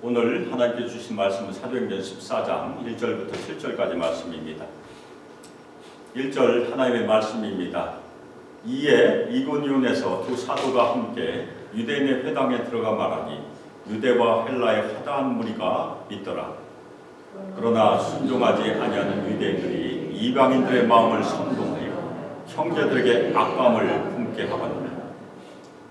오늘 하나님께 주신 말씀은 사도행전 14장 1절부터 7절까지 말씀입니다. 1절 하나님의 말씀입니다. 이에 이고니온에서 두 사도가 함께 유대인의 회당에 들어가 말하니 유대와 헬라의 화다한 무리가 있더라. 그러나 순종하지 아니하는 유대인들이 이방인들의 마음을 선동하여 형제들에게 악감을 품게 하거니와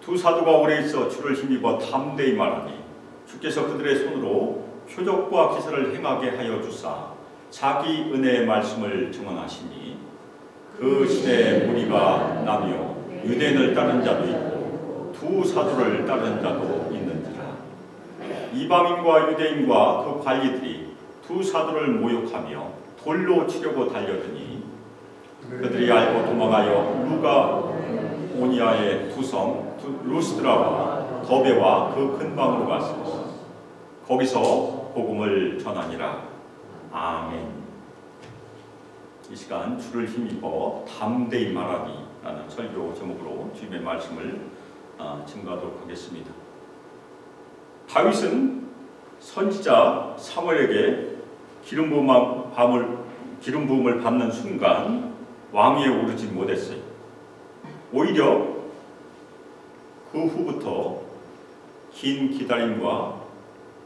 두 사도가 오래 있어 주를 힘입어 담대히 말하니 주께서 그들의 손으로 표적과 기사를 행하게 하여 주사 자기 은혜의 말씀을 증언하시니 그 시대에 무리가 나뉘어 유대인을 따른 자도 있고 두 사도를 따른 자도 있는지라. 이방인과 유대인과 그 관리들이 두 사도를 모욕하며 돌로 치려고 달려드니 그들이 알고 도망하여 루가오니아의 두 성 루스드라와 더베와 그 근방으로 갔습니다. 거기서 복음을 전하니라. 아멘. 이 시간 주를 힘입어 담대히 말하니 라는 설교 제목으로 주님의 말씀을 증거하도록 하겠습니다. 다윗은 선지자 사무엘에게 기름 부음을 받는 순간 왕위에 오르지 못했어요. 오히려 그 후부터 긴 기다림과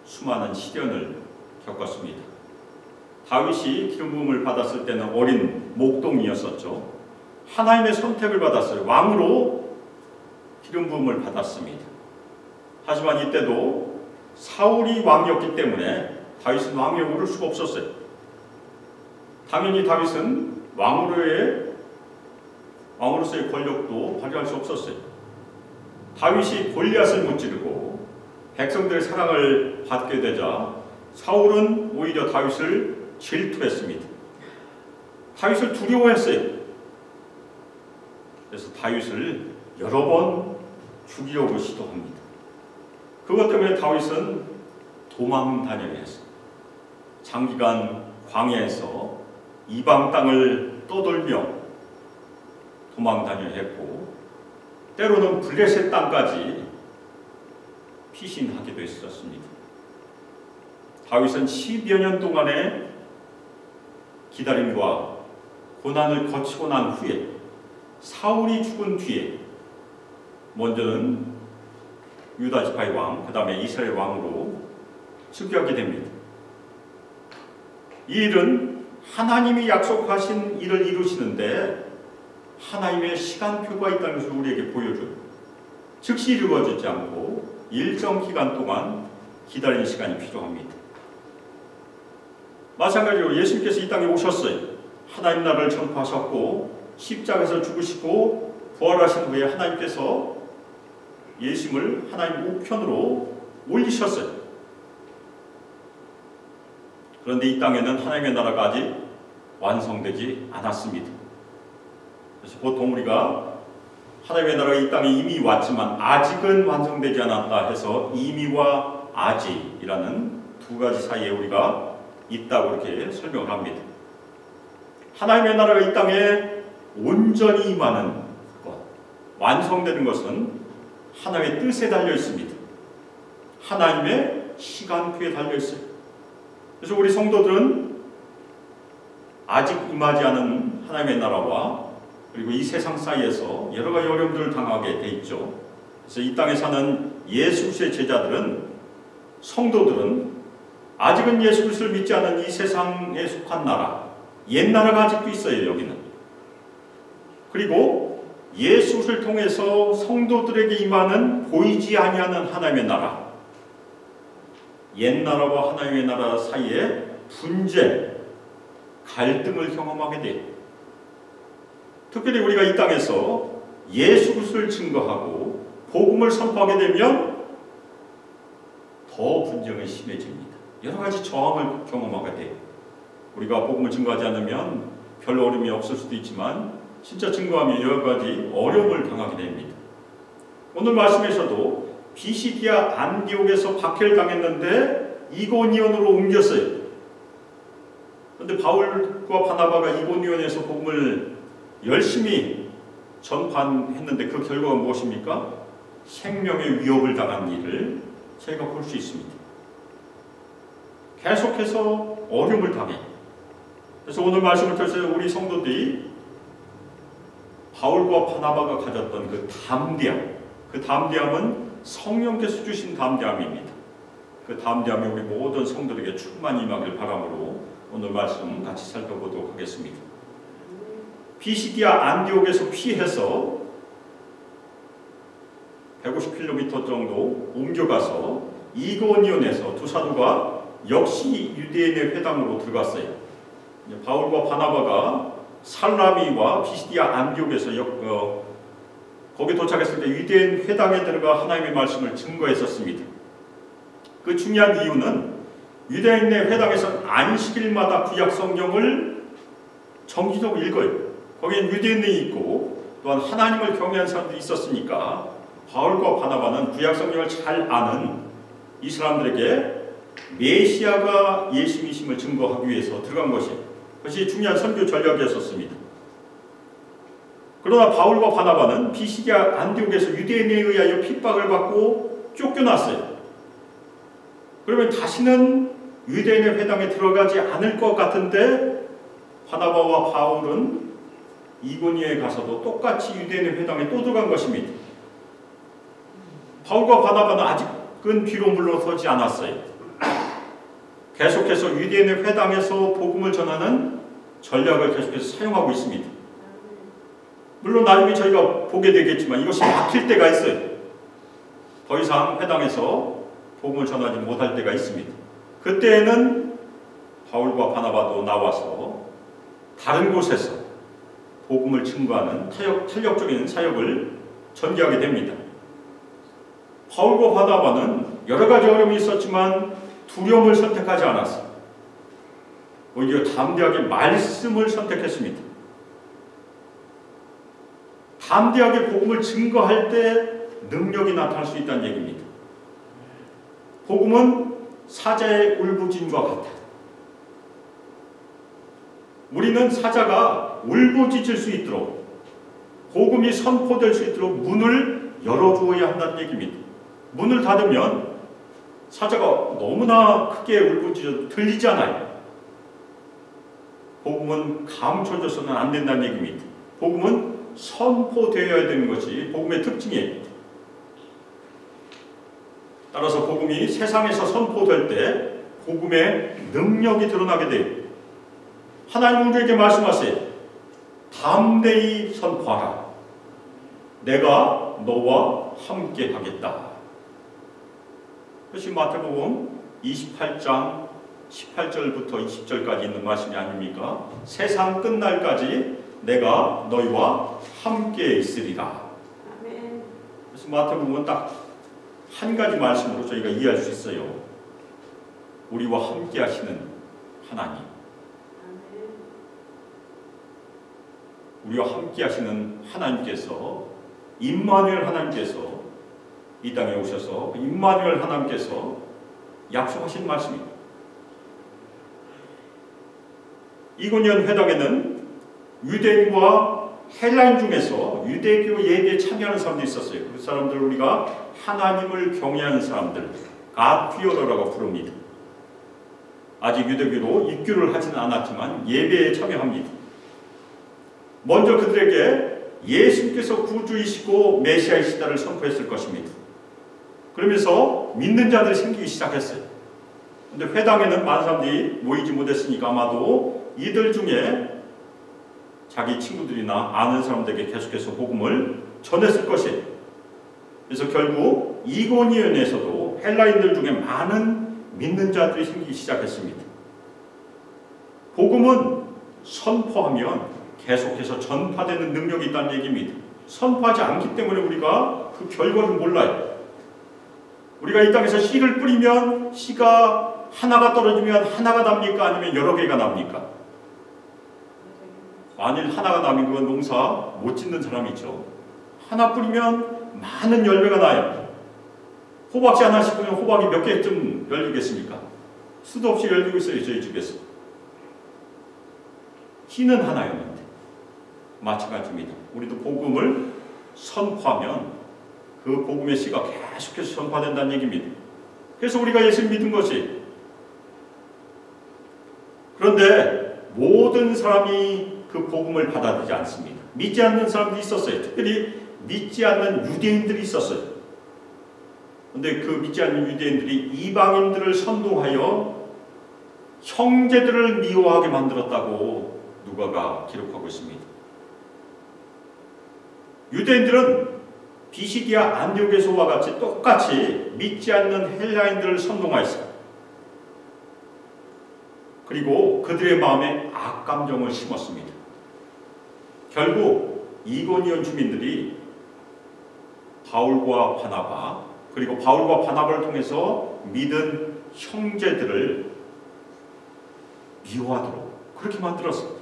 수많은 시련을 겪었습니다. 다윗이 기름 부음을 받았을 때는 어린 목동이었었죠. 하나님의 선택을 받았어요. 왕으로 기름 부음을 받았습니다. 하지만 이때도 사울이 왕이었기 때문에 다윗은 왕위에 오를 수가 없었어요. 당연히 다윗은 왕으로서의 권력도 발휘할 수 없었어요. 다윗이 골리앗을 무찌르고 백성들의 사랑을 받게 되자 사울은 오히려 다윗을 질투했습니다. 다윗을 두려워했어요. 그래서 다윗을 여러 번 죽이려고 시도합니다. 그것 때문에 다윗은 도망 다녀야 했어요. 장기간 광야에서 이방 땅을 떠돌며 도망 다녀야 했고 때로는 블레셋 땅까지 피신하기도 했었습니다. 다윗은 10여 년 동안의 기다림과 고난을 거치고 난 후에 사울이 죽은 뒤에 먼저는 유다 지파의 왕, 그 다음에 이스라엘 왕으로 즉위하게 됩니다. 이 일은 하나님이 약속하신 일을 이루시는데 하나님의 시간표가 있다는 것을 우리에게 보여줘요. 즉시 이루어지지 않고 일정 기간 동안 기다리는 시간이 필요합니다. 마찬가지로 예수님께서 이 땅에 오셨어요. 하나님 나라를 전파하셨고 십자가에서 죽으시고 부활하신 후에 하나님께서 예수님을 하나님 우편으로 올리셨어요. 그런데 이 땅에는 하나님의 나라가 아직 완성되지 않았습니다. 그래서 보통 우리가 하나님의 나라가 이 땅에 이미 왔지만 아직은 완성되지 않았다 해서 이미와 아직이라는 두 가지 사이에 우리가 있다고 이렇게 설명을 합니다. 하나님의 나라가 이 땅에 온전히 임하는 것, 완성되는 것은 하나님의 뜻에 달려 있습니다. 하나님의 시간표에 달려 있어요. 그래서 우리 성도들은 아직 임하지 않은 하나님의 나라와 그리고 이 세상 사이에서 여러 가지 어려움들을 당하게 돼 있죠. 그래서 이 땅에 사는 예수 그리스도의 제자들은, 성도들은 아직은 예수 그리스도를 믿지 않은 이 세상에 속한 나라, 옛 나라가 아직도 있어요. 여기는. 그리고 예수 그리스도를 통해서 성도들에게 임하는 보이지 아니하는 하나님의 나라, 옛 나라와 하나님의 나라 사이에 분쟁, 갈등을 경험하게 돼요. 특별히 우리가 이 땅에서 예수 그리스도를 증거하고 복음을 선포하게 되면 더 분쟁이 심해집니다. 여러 가지 저항을 경험하게 돼요. 우리가 복음을 증거하지 않으면 별 어려움이 없을 수도 있지만 진짜 증거하면 여러 가지 어려움을 당하게 됩니다. 오늘 말씀에서도 비시디아 안디옥에서 박해를 당했는데 이고니온으로 옮겼어요. 그런데 바울과 바나바가 이고니온에서 복음을 열심히 전파했는데 그 결과가 무엇입니까? 생명의 위협을 당한 일을 저희가 볼 수 있습니다. 계속해서 어려움을 당해. 그래서 오늘 말씀을 통해서 우리 성도들이 바울과 바나바가 가졌던 그 담대함, 그 담대함은 성령께서 주신 담대함입니다. 그 담대함이 우리 모든 성도들에게 충만히 임하길 바람으로 오늘 말씀 같이 살펴보도록 하겠습니다. 피시디아 안디옥에서 피해서 150km 정도 옮겨가서 이고니온에서 두 사도가 역시 유대인의 회당으로 들어갔어요. 바울과 바나바가 살라미와 피시디아 안디옥에서 거기 도착했을 때 유대인 회당에 들어가 하나님의 말씀을 증거했었습니다. 그 중요한 이유는 유대인의 회당에서는 안식일마다 구약 성경을 정기적으로 읽어요. 거기엔 유대인이 있고 또한 하나님을 경외하는 사람들이 있었으니까 바울과 바나바는 구약 성경을 잘 아는 이 사람들에게 메시아가 예수님이심을 증거하기 위해서 들어간 그것이 중요한 선교 전략이었습니다. 그러나 바울과 바나바는 피시디아 안디옥에서 유대인에 의하여 핍박을 받고 쫓겨났어요. 그러면 다시는 유대인의 회당에 들어가지 않을 것 같은데 바나바와 바울은 이고니에 가서도 똑같이 유대인의 회당에 또 들어간 것입니다. 바울과 바나바는 아직은 뒤로 물러서지 않았어요. 계속해서 유대인의 회당에서 복음을 전하는 전략을 계속해서 사용하고 있습니다. 물론 나중에 저희가 보게 되겠지만 이것이 막힐 때가 있어요. 더 이상 회당에서 복음을 전하지 못할 때가 있습니다. 그때에는 바울과 바나바도 나와서 다른 곳에서 복음을 증거하는 탄력적인 사역을 전개하게 됩니다. 바울과 바나바는 여러 가지 어려움이 있었지만 두려움을 선택하지 않았어요. 오히려 담대하게 말씀을 선택했습니다. 담대하게 복음을 증거할 때 능력이 나타날 수 있다는 얘기입니다. 복음은 사자의 울부짖음과 같다. 우리는 사자가 울부짖을 수 있도록 복음이 선포될 수 있도록 문을 열어주어야 한다는 얘기입니다. 문을 닫으면 사자가 너무나 크게 울부짖어도 들리지 않아요. 복음은 감춰져서는 안 된다는 얘기입니다. 복음은 선포되어야 되는 것이 복음의 특징이에요. 따라서 복음이 세상에서 선포될 때 복음의 능력이 드러나게 돼요. 하나님 우리에게 말씀하세요. 담대히 선포하라. 내가 너와 함께 하겠다. 그것이 마태복음 28장 18절부터 20절까지 있는 말씀이 아닙니까? 세상 끝날까지 내가 너희와 함께 있으리라. 그래서 마태복음은 딱 한 가지 말씀으로 저희가 이해할 수 있어요. 우리와 함께 하시는 하나님. 우리와 함께 하시는 하나님께서 임마누엘 하나님께서 이 땅에 오셔서 임마누엘 하나님께서 약속하신 말씀입니다. 이고니온 회당에는 유대인과 헬라인 중에서 유대교 예배에 참여하는 사람들이 있었어요. 그 사람들 우리가 하나님을 경외하는 사람들, 갓피어러라고 부릅니다. 아직 유대교로 입교를 하지는 않았지만 예배에 참여합니다. 먼저 그들에게 예수님께서 구주이시고 메시아이시다를 선포했을 것입니다. 그러면서 믿는 자들이 생기기 시작했어요. 그런데 회당에는 많은 사람들이 모이지 못했으니까 아마도 이들 중에 자기 친구들이나 아는 사람들에게 계속해서 복음을 전했을 것이에요. 그래서 결국 이고니온에서도 헬라인들 중에 많은 믿는 자들이 생기기 시작했습니다. 복음은 선포하면 계속해서 전파되는 능력이 있다는 얘기입니다. 선포하지 않기 때문에 우리가 그 결과를 몰라요. 우리가 이 땅에서 씨를 뿌리면 씨가 하나가 떨어지면 하나가 납니까? 아니면 여러 개가 납니까? 만일 하나가 나면 그건 농사 못 짓는 사람이 있죠. 하나 뿌리면 많은 열매가 나요. 호박씨 하나 심으면 호박이 몇 개쯤 열리겠습니까? 수도 없이 열리고 있어요. 저희 집에서. 씨는 하나였는데 마찬가지입니다. 우리도 복음을 선포하면 그 복음의 씨가 계속해서 전파된다는 얘기입니다. 그래서 우리가 예수를 믿은 것이 그런데 모든 사람이 그 복음을 받아들이지 않습니다. 믿지 않는 사람들이 있었어요. 특별히 믿지 않는 유대인들이 있었어요. 그런데 그 믿지 않는 유대인들이 이방인들을 선동하여 형제들을 미워하게 만들었다고 누가가 기록하고 있습니다. 유대인들은 비시디아 안디옥에서와 같이 똑같이 믿지 않는 헬라인들을 선동하였어요. 그리고 그들의 마음에 악감정을 심었습니다. 결국 이고니온 주민들이 바울과 바나바, 그리고 바울과 바나바를 통해서 믿은 형제들을 미워하도록 그렇게 만들었습니다.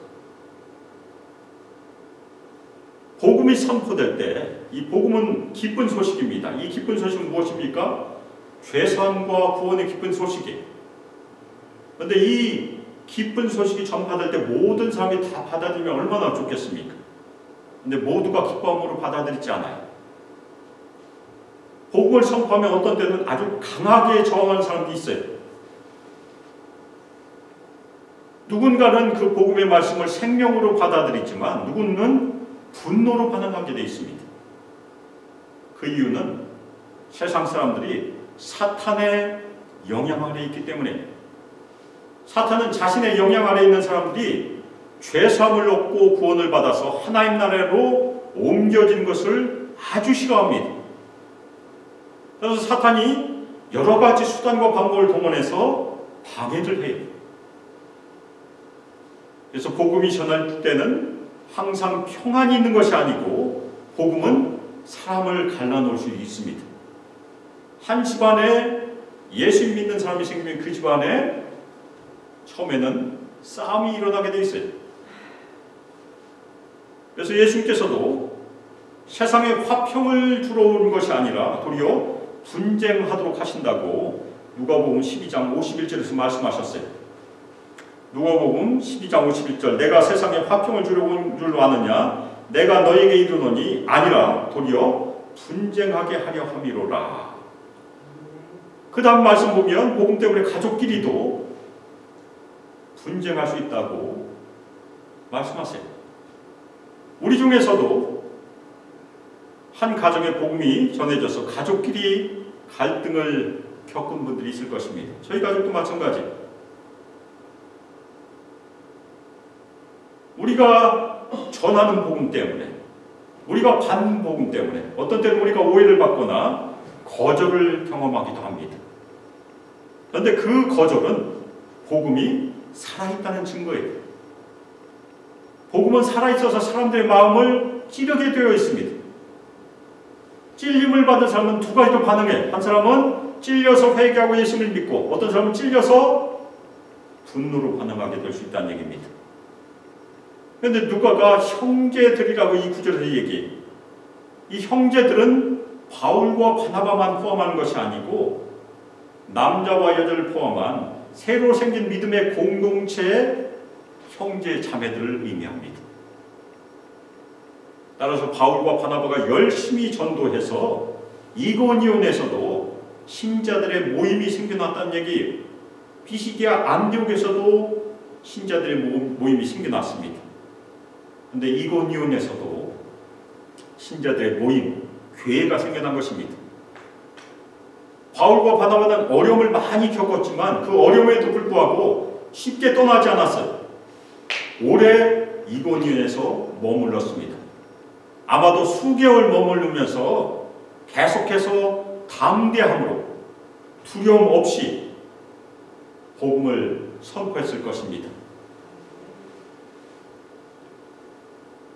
복음이 선포될 때 이 복음은 기쁜 소식입니다. 이 기쁜 소식은 무엇입니까? 죄사함과 구원의 기쁜 소식이에요. 그런데 이 기쁜 소식이 전파될 때 모든 사람이 다 받아들이면 얼마나 좋겠습니까? 근데 모두가 기뻐함으로 받아들이지 않아요. 복음을 선포하면 어떤 때는 아주 강하게 저항하는 사람도 있어요. 누군가는 그 복음의 말씀을 생명으로 받아들이지만 누구는 분노로 반응하게 되어 있습니다. 그 이유는 세상 사람들이 사탄의 영향 아래 있기 때문에, 사탄은 자신의 영향 아래 있는 사람들이 죄사함을 얻고 구원을 받아서 하나님 나라로 옮겨진 것을 아주 싫어합니다. 그래서 사탄이 여러 가지 수단과 방법을 동원해서 방해를 해요. 그래서 복음이 전할 때는 항상 평안이 있는 것이 아니고 복음은 사람을 갈라놓을 수 있습니다. 한 집안에 예수 믿는 사람이 생기면 그 집안에 처음에는 싸움이 일어나게 돼 있어요. 그래서 예수님께서도 세상에 화평을 주러 온 것이 아니라 도리어 분쟁하도록 하신다고 누가복음 12장 51절에서 말씀하셨어요. 누가복음 12장 51절, 내가 세상에 화평을 주러 온 줄 아느냐? 내가 너에게 이르노니 아니라 도리어 분쟁하게 하려 함이로라. 그 다음 말씀 보면 복음 때문에 가족끼리도 분쟁할 수 있다고 말씀하세요. 우리 중에서도 한 가정의 복음이 전해져서 가족끼리 갈등을 겪은 분들이 있을 것입니다. 저희 가족도 마찬가지. 우리가 전하는 복음 때문에, 우리가 받는 복음 때문에 어떤 때는 우리가 오해를 받거나 거절을 경험하기도 합니다. 그런데 그 거절은 복음이 살아있다는 증거예요. 복음은 살아있어서 사람들의 마음을 찌르게 되어 있습니다. 찔림을 받은 사람은 두 가지로 반응해. 한 사람은 찔려서 회개하고 예수를 믿고, 어떤 사람은 찔려서 분노로 반응하게 될 수 있다는 얘기입니다. 그런데 누가가 형제들이라고 이 구절에서 얘기해요. 이 형제들은 바울과 바나바만 포함하는 것이 아니고 남자와 여자를 포함한 새로 생긴 믿음의 공동체의 형제 자매들을 의미합니다. 따라서 바울과 바나바가 열심히 전도해서 이고니온에서도 신자들의 모임이 생겨났다는 얘기예요. 비시디아 안디옥에서도 신자들의 모임이 생겨났습니다. 그런데 이고니온에서도 신자들의 모임, 교회가 생겨난 것입니다. 바울과 바나바는 어려움을 많이 겪었지만 그 어려움에도 불구하고 쉽게 떠나지 않았어요. 오래 이고니온에서 머물렀습니다. 아마도 수개월 머무르면서 계속해서 담대함으로 두려움 없이 복음을 선포했을 것입니다.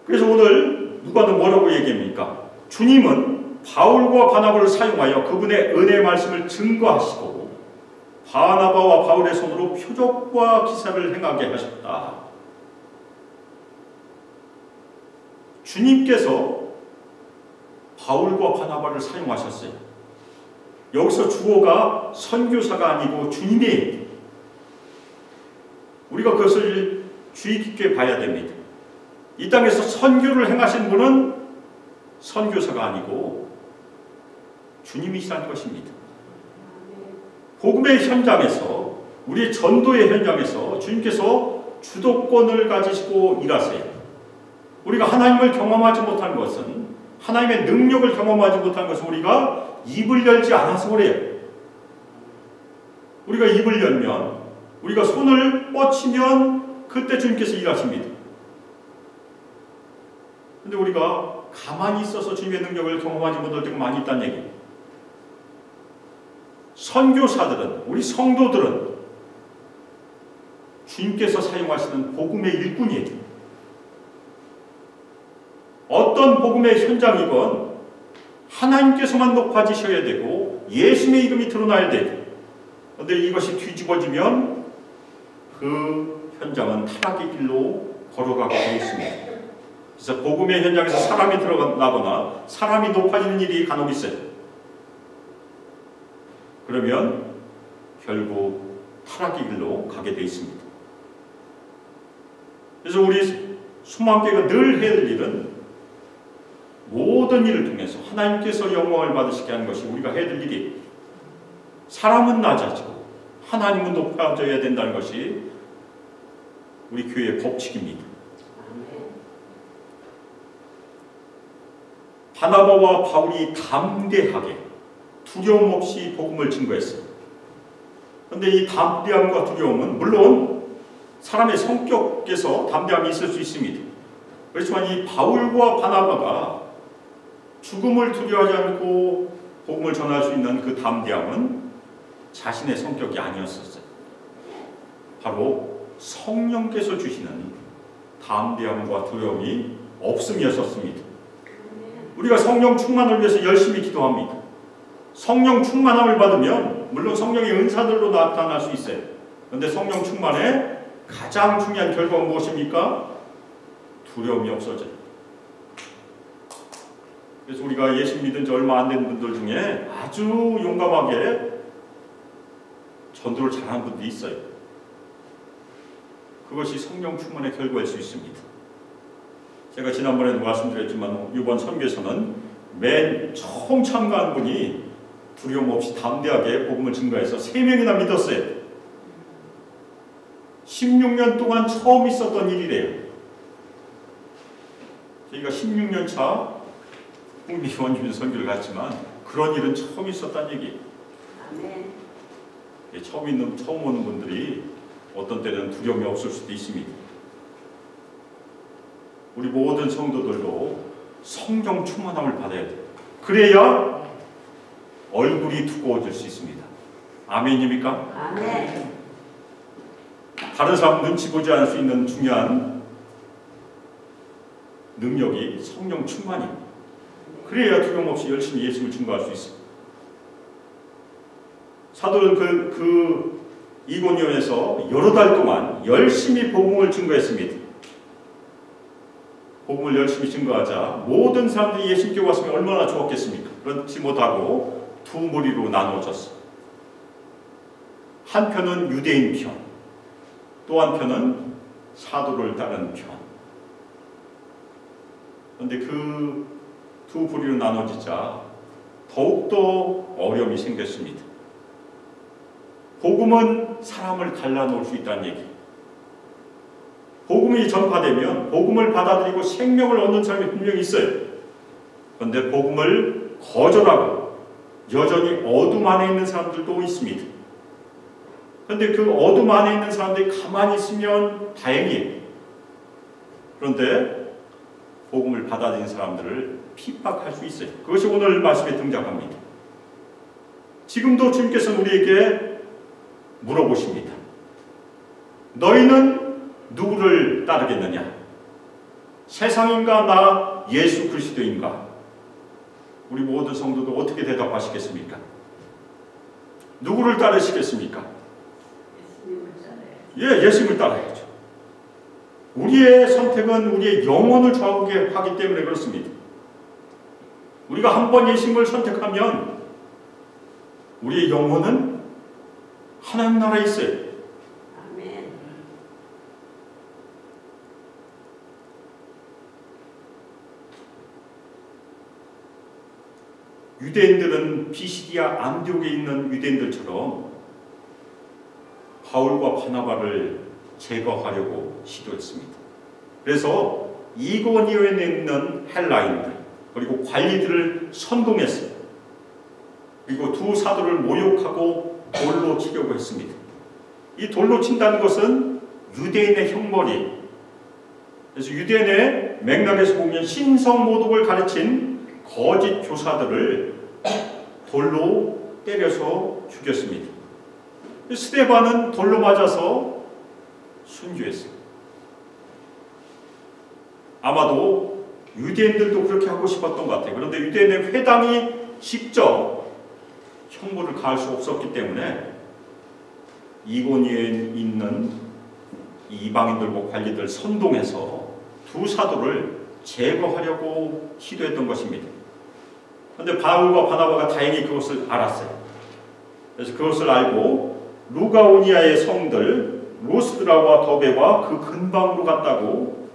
그래서 오늘 누가는 뭐라고 얘기합니까? 주님은 바울과 바나바를 사용하여 그분의 은혜의 말씀을 증거하시고 바나바와 바울의 손으로 표적과 기사를 행하게 하셨다. 주님께서 바울과 바나바를 사용하셨어요. 여기서 주어가 선교사가 아니고 주님이에요. 우리가 그것을 주의 깊게 봐야 됩니다. 이 땅에서 선교를 행하신 분은 선교사가 아니고 주님이시라는 것입니다. 복음의 현장에서 우리의 전도의 현장에서 주님께서 주도권을 가지시고 일하세요. 우리가 하나님을 경험하지 못한 것은, 하나님의 능력을 경험하지 못한 것은 우리가 입을 열지 않아서 그래요. 우리가 입을 열면, 우리가 손을 뻗치면 그때 주님께서 일하십니다. 근데 우리가 가만히 있어서 주님의 능력을 경험하지 못할 때가 많이 있다는 얘기예요. 선교사들은, 우리 성도들은 주님께서 사용하시는 복음의 일꾼이에요. 어떤 복음의 현장이건 하나님께서만 높아지셔야 되고 예수님의 이름이 드러나야 돼요. 그런데 이것이 뒤집어지면 그 현장은 타락의 길로 걸어가게 되어 있습니다. 그래서 복음의 현장에서 사람이 드러나거나 사람이 높아지는 일이 간혹 있어요. 그러면 결국 타락의 길로 가게 되어 있습니다. 그래서 우리 소망교회가 늘 해야 될 일은 모든 일을 통해서 하나님께서 영광을 받으시게 하는 것이 우리가 해야 될 일이에요. 사람은 낮아지고 하나님은 높아져야 된다는 것이 우리 교회의 법칙입니다. 바나바와 바울이 담대하게 두려움 없이 복음을 증거했어요. 그런데 이 담대함과 두려움은 물론 사람의 성격에서 담대함이 있을 수 있습니다. 그렇지만 이 바울과 바나바가 죽음을 두려워하지 않고 복음을 전할 수 있는 그 담대함은 자신의 성격이 아니었었어요. 바로 성령께서 주시는 담대함과 두려움이 없음이었었습니다. 우리가 성령 충만을 위해서 열심히 기도합니다. 성령 충만함을 받으면 물론 성령의 은사들로 나타날 수 있어요. 그런데 성령 충만의 가장 중요한 결과가 무엇입니까? 두려움이 없어져요. 그래서 우리가 예수 믿은 지 얼마 안 된 분들 중에 아주 용감하게 전도를 잘하는 분들이 있어요. 그것이 성령 충만의 결과일 수 있습니다. 제가 지난번에도 말씀드렸지만 이번 선교에서는 맨 처음 참가한 분이 두려움 없이 담대하게 복음을 증거해서 3명이나 믿었어요. 16년 동안 처음 있었던 일이래요. 저희가 16년 차 국미 원주민 선교를 갔지만 그런 일은 처음 있었다는 얘기예요. 처음 오는 분들이 어떤 때는 두려움이 없을 수도 있습니다. 우리 모든 성도들도 성령 충만함을 받아야 돼요. 그래야 얼굴이 두꺼워질 수 있습니다. 아멘입니까? 아멘. 다른 사람 눈치 보지 않을 수 있는 중요한 능력이 성령 충만입니다. 그래야 두려움 없이 열심히 예수를 증거할 수 있어요. 사도는 그 이고니온에서 여러 달 동안 열심히 복음을 증거했습니다. 복음을 열심히 증거하자 모든 사람들이 예수님께 왔으면 얼마나 좋았겠습니까? 그렇지 못하고 두 무리로 나누어졌어요. 한편은 유대인 편, 또 한편은 사도를 따르는 편. 그런데 그 두 부류로 나눠지자 더욱더 어려움이 생겼습니다. 복음은 사람을 갈라놓을 수 있다는 얘기. 복음이 전파되면 복음을 받아들이고 생명을 얻는 사람이 분명히 있어요. 그런데 복음을 거절하고 여전히 어둠 안에 있는 사람들도 있습니다. 그런데 그 어둠 안에 있는 사람들이 가만히 있으면 다행이에요. 그런데 복음을 받아들인 사람들을 핍박할 수 있어요. 그것이 오늘 말씀에 등장합니다. 지금도 주님께서는 우리에게 물어보십니다. 너희는 누구를 따르겠느냐? 세상인가 나 예수 그리스도인가? 우리 모든 성도도 어떻게 대답하시겠습니까? 누구를 따르시겠습니까? 예수님을 따라야죠. 우리의 선택은 우리의 영혼을 좌우하게 하기 때문에 그렇습니다. 우리가 한번 예수님을 선택하면 우리의 영혼은 하나님 나라에 있어요. 아멘. 유대인들은 비시디아 안디옥에 있는 유대인들처럼 바울과 바나바를 제거하려고 시도했습니다. 그래서 이고니온에 있는 헬라인들 그리고 관리들을 선동했어요. 그리고 두 사도를 모욕하고 돌로 치려고 했습니다. 이 돌로 친다는 것은 유대인의 형벌이, 그래서 유대인의 맥락에서 보면 신성모독을 가르친 거짓 교사들을 돌로 때려서 죽였습니다. 스데반은 돌로 맞아서 순교했어요. 아마도 유대인들도 그렇게 하고 싶었던 것 같아요. 그런데 유대인의 회당이 직접 형벌을 가할 수 없었기 때문에 이고니에 있는 이방인들과 관리들 선동해서 두 사도를 제거하려고 시도했던 것입니다. 그런데 바울과 바나바가 다행히 그것을 알았어요. 그래서 그것을 알고 루가오니아의 성들 로스드라와 더베와 그 근방으로 갔다고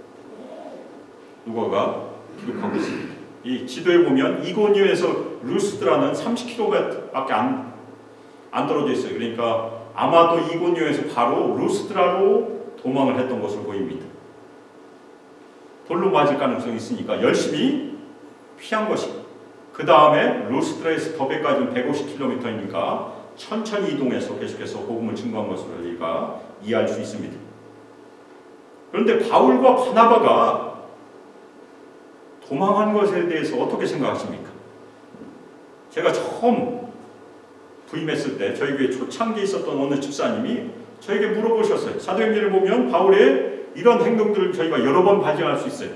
누가가 기록하고 있습니다. 이 지도에 보면 이고니온에서 루스드라는 30km밖에 안 떨어져 있어요. 그러니까 아마도 이고니온에서 바로 루스드라로 도망을 했던 것으로 보입니다. 돌로 맞을 가능성이 있으니까 열심히 피한 것이고, 그 다음에 루스드라에서 더베까지는 150km니까 천천히 이동해서 계속해서 복음을 증거한 것으로 우리가 이해할 수 있습니다. 그런데 바울과 바나바가 도망한 것에 대해서 어떻게 생각하십니까? 제가 처음 부임했을 때 저희 교회 초창기에 있었던 어느 집사님이 저에게 물어보셨어요. 사도행전을 보면 바울의 이런 행동들을 저희가 여러 번 발견할 수 있어요.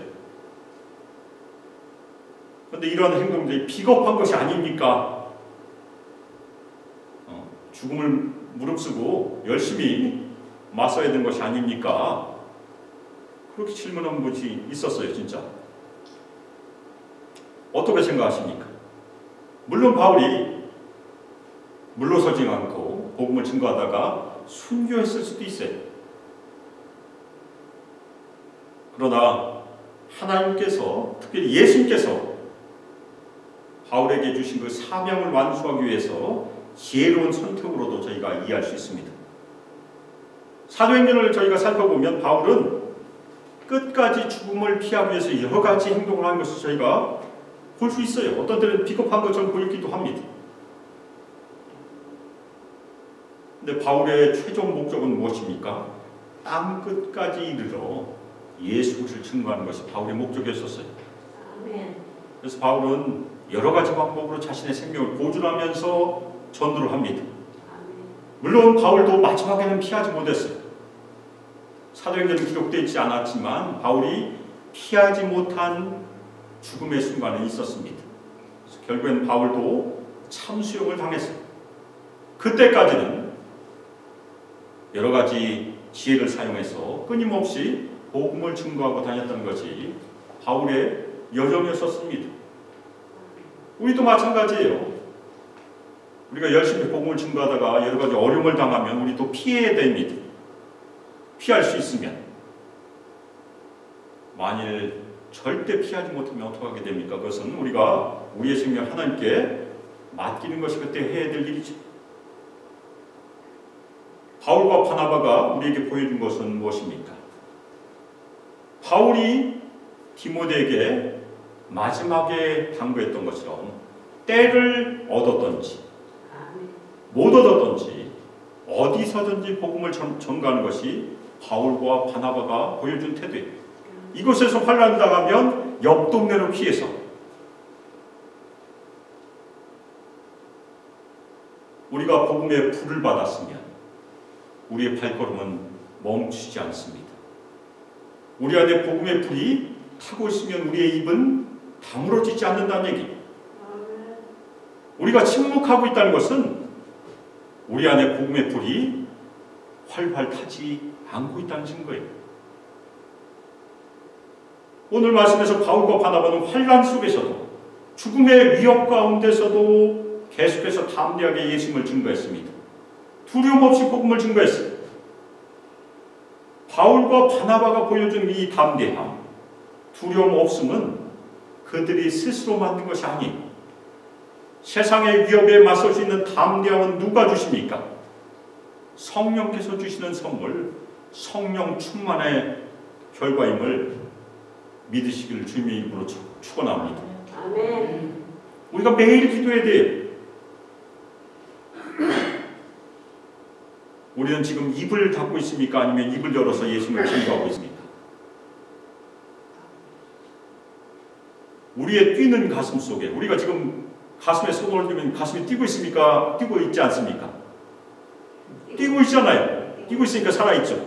그런데 이런 행동들이 비겁한 것이 아닙니까? 죽음을 무릅쓰고 열심히 맞서야 되는 것이 아닙니까? 그렇게 질문한 것이 있었어요. 진짜. 어떻게 생각하십니까? 물론 바울이 물러서지 않고 복음을 증거하다가 순교했을 수도 있어요. 그러나 하나님께서, 특별히 예수님께서 바울에게 주신 그 사명을 완수하기 위해서 지혜로운 선택으로도 저희가 이해할 수 있습니다. 사도행전을 저희가 살펴보면 바울은 끝까지 죽음을 피하기 위해서 여러 가지 행동을 하는 것을 저희가 볼 수 있어요. 어떤 때는 비겁한 것처럼 보이기도 합니다. 근데 바울의 최종 목적은 무엇입니까? 땅 끝까지 이르러 예수 그리스도를 증거하는 것이 바울의 목적이었었어요. 그래서 바울은 여러 가지 방법으로 자신의 생명을 보존하면서 전도를 합니다. 물론 바울도 마지막에는 피하지 못했어요. 사도행전은 기록되어 있지 않았지만 바울이 피하지 못한 죽음의 순간이 있었습니다. 그래서 결국엔 바울도 참수형을 당했어요. 그때까지는 여러 가지 지혜를 사용해서 끊임없이 복음을 증거하고 다녔던 것이 바울의 여정이었습니다. 우리도 마찬가지예요. 우리가 열심히 복음을 증거하다가 여러 가지 어려움을 당하면 우리도 피해야 됩니다. 피할 수 있으면. 만일 절대 피하지 못하면 어떻게 하게 됩니까? 그것은 우리가 우리의 생명 하나님께 맡기는 것이 그때 해야 될 일이죠. 바울과 바나바가 우리에게 보여준 것은 무엇입니까? 바울이 디모데에게 마지막에 당부했던 것처럼 때를 얻었던지 못 얻었던지 어디서든지 복음을 전가하는 것이 바울과 바나바가 보여준 태도예요. 이곳에서 환난을 당하면 옆 동네로 피해서 우리가 복음의 불을 받았으면 우리의 발걸음은 멈추지 않습니다. 우리 안에 복음의 불이 타고 있으면 우리의 입은 다물어지지 않는다는 얘기. 우리가 침묵하고 있다는 것은 우리 안에 복음의 불이 활활 타지 않고 있다는 증거예요. 오늘 말씀에서 바울과 바나바는 환난 속에서도 죽음의 위협 가운데서도 계속해서 담대하게 예수님을 증거했습니다. 두려움 없이 복음을 증거했어요. 바울과 바나바가 보여준 이 담대함, 두려움 없음은 그들이 스스로 만든 것이 아니에요. 세상의 위협에 맞설 수 있는 담대함은 누가 주십니까? 성령께서 주시는 선물, 성령 충만의 결과임을 믿으시기를 주님의 이름으로 축원합니다. 아멘. 우리가 매일 기도해야 돼요. 우리는 지금 입을 닫고 있습니까? 아니면 입을 열어서 예수님을 증거하고 있습니까? 우리의 뛰는 가슴 속에, 우리가 지금 가슴에 손을 올리면 가슴이 뛰고 있습니까? 뛰고 있지 않습니까? 뛰고 있잖아요. 뛰고 있으니까 살아있죠.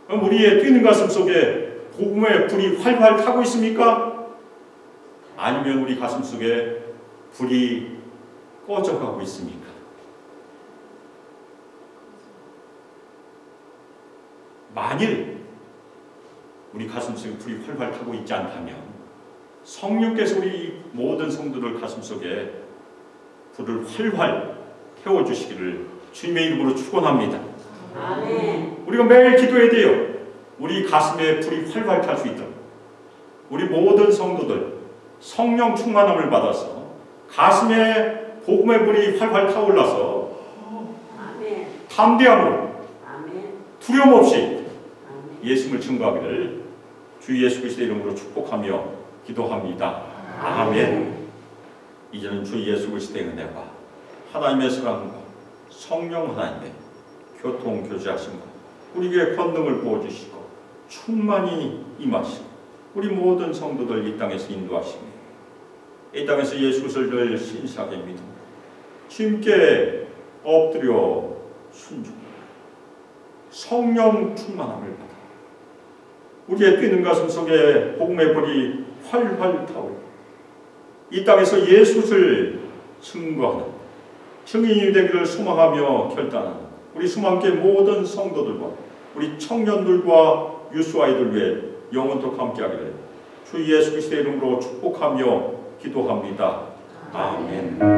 그럼 우리의 뛰는 가슴 속에 복음의 불이 활활 타고 있습니까? 아니면 우리 가슴 속에 불이 꺼져가고 있습니까? 만일 우리 가슴 속에 불이 활활 타고 있지 않다면 성령께서 우리 모든 성도들 가슴 속에 불을 활활 태워주시기를 주님의 이름으로 축원합니다. 아멘. 우리가 매일 기도해야 돼요. 우리 가슴에 불이 활활 탈 수 있도록 우리 모든 성도들 성령 충만함을 받아서 가슴에 복음의 불이 활활 타올라서 아멘. 담대함으로 아멘. 두려움 없이 아멘. 예수님을 증거하기를 주 예수 그리스도의 이름으로 축복하며 기도합니다. 아멘. 이제는 주 예수 그리스도의 은혜와 하나님의 사랑과 성령 하나님의 교통 교제하심과 우리에게 권능을 부어주시고 충만히 임하시고 우리 모든 성도들 이 땅에서 인도하시며 이 땅에서 예수 그리스도를 늘 신실하게 믿음 주님께 엎드려 순종 성령 충만함을 받아 우리의 뛰는 가슴 속에 복음의 불이 활활 타오르 이 땅에서 예수를 증거하는 증인이 되기를 소망하며 결단하는 우리 수많게 모든 성도들과 우리 청년들과 유수 아이들 위해 영원토록 함께하기를 주 예수 그리스도의 이름으로 축복하며 기도합니다. 아멘.